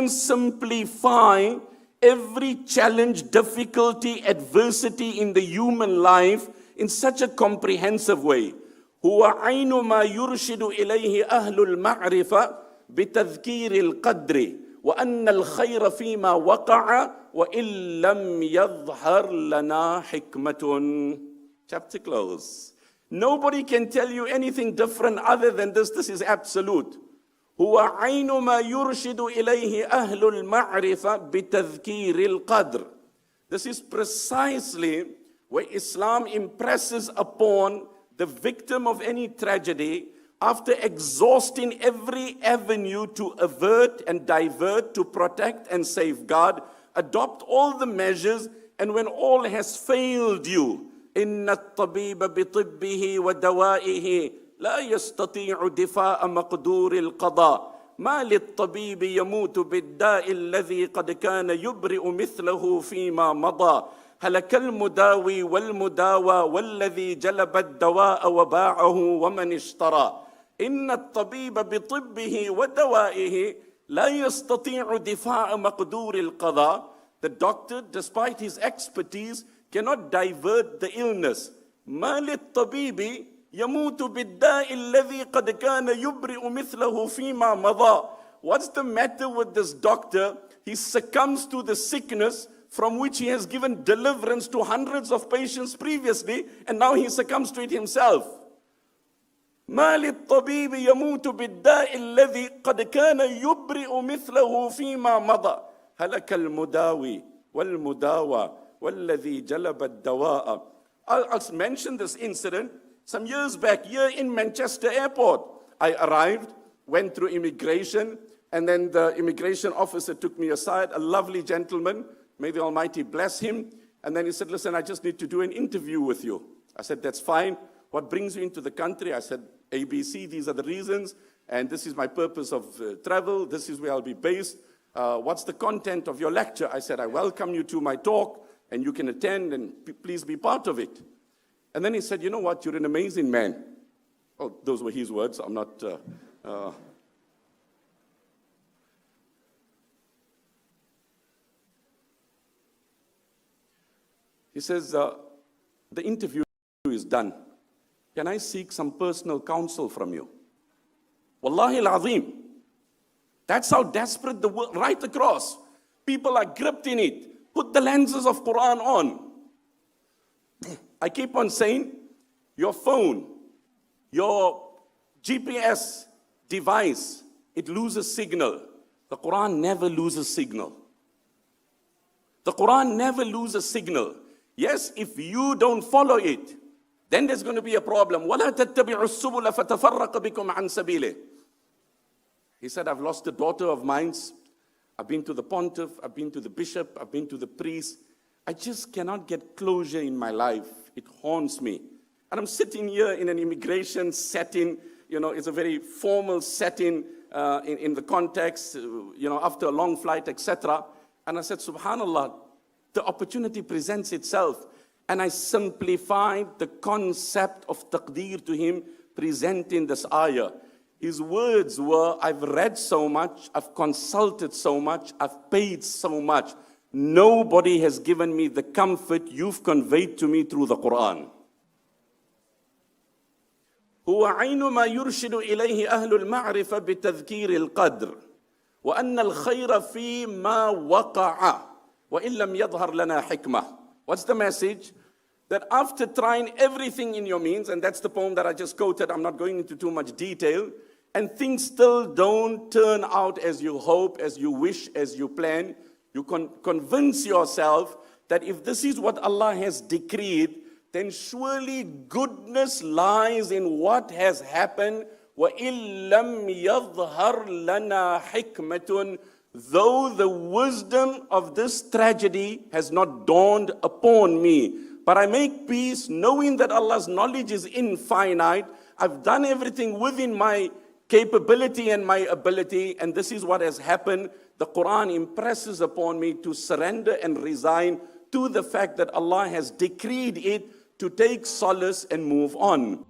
and simplify every challenge, difficulty, adversity in the human life in such a comprehensive way. هو عين ما يرشد إليه أهل المعرفة بتذكير القدر وأن الخير فيما وقع وإن لم يظهر لنا حكمة. Chapter close. Nobody can tell you anything different other than this. This is absolute. هو عين ما يرشد إليه أهل المعرفة بتذكير القدر. This is precisely where Islam impresses upon the victim of any tragedy, after exhausting every avenue to avert and divert, to protect and safeguard, adopt all the measures, and when all has failed you, إن الطبيب بطبه ودوائه لا يستطيع دفاع مقدور القضاء ما للطبيب يموت بالداء الذي قد كان يبرئ مثله فيما مضى هلك المداوي والمداوى والذي جلب الدواء وباعه ومن اشترى إن الطبيب بطبه ودوائه لا يستطيع دفاع مقدور القضاء. The doctor, despite his expertise, cannot divert the illness. ما للطبيب يموت بالداء الذي قد كان يبرئ مثله فيما مضى. What's the matter with this doctor? He succumbs to the sickness from which he has given deliverance to hundreds of patients previously, and now he succumbs to it himself. ما للطبيب يموت بالداء الذي قد كان يبرئ مثله فيما مضى هلك المداوي والمداوى والذي جلب الدواء. I'll mention this incident. Some years back, here in Manchester Airport, I arrived, went through immigration, and then the immigration officer took me aside, a lovely gentleman, may the Almighty bless him, and then he said, listen, I just need to do an interview with you. I said, that's fine. What brings you into the country? I said, ABC, these are the reasons, and this is my purpose of travel, this is where I'll be based. What's the content of your lecture? I said, I welcome you to my talk, and you can attend, and please be part of it. And then he said, you know what, you're an amazing man. Oh, those were his words, I'm not... He says, the interview is done. Can I seek some personal counsel from you? Wallahi al-azim. That's how desperate the world, right across. People are gripped in it. Put the lenses of Qur'an on. I keep on saying, your phone, your GPS device, it loses signal. The Qur'an never loses signal. The Qur'an never loses signal. Yes, if you don't follow it, then there's going to be a problem. وَلَا تَتَّبِعُوا السُّبُلَ فَتَفَرَّقَ بِكُمْ عَنْ سَبِيلِهِ. He said, I've lost a daughter of mine. I've been to the pontiff, I've been to the bishop, I've been to the priest. I just cannot get closure in my life. It haunts me. And I'm sitting here in an immigration setting, you know, it's a very formal setting in the context, you know, after a long flight, etc. And I said, subhanallah, the opportunity presents itself. And I simplified the concept of taqdeer to him, presenting this ayah. His words were, I've read so much, I've consulted so much, I've paid so much. Nobody has given me the comfort you've conveyed to me through the Qur'an. هو عين ما يرشد إليه أهل المعرفة بتذكير القدر وأن الخير فيما وقع وإن لم يظهر لنا حكمة. What's the message? That after trying everything in your means, and that's the poem that I just quoted, I'm not going into too much detail, and things still don't turn out as you hope, as you wish, as you plan, you convince yourself that if this is what Allah has decreed, then surely goodness lies in what has happened. وَإِن لَمْ يَظْهَرْ لَنَا حِكْمَةٌ. Though the wisdom of this tragedy has not dawned upon me, but I make peace knowing that Allah's knowledge is infinite. I've done everything within my capability and my ability, and this is what has happened. The Qur'an impresses upon me to surrender and resign to the fact that Allah has decreed it, to take solace and move on.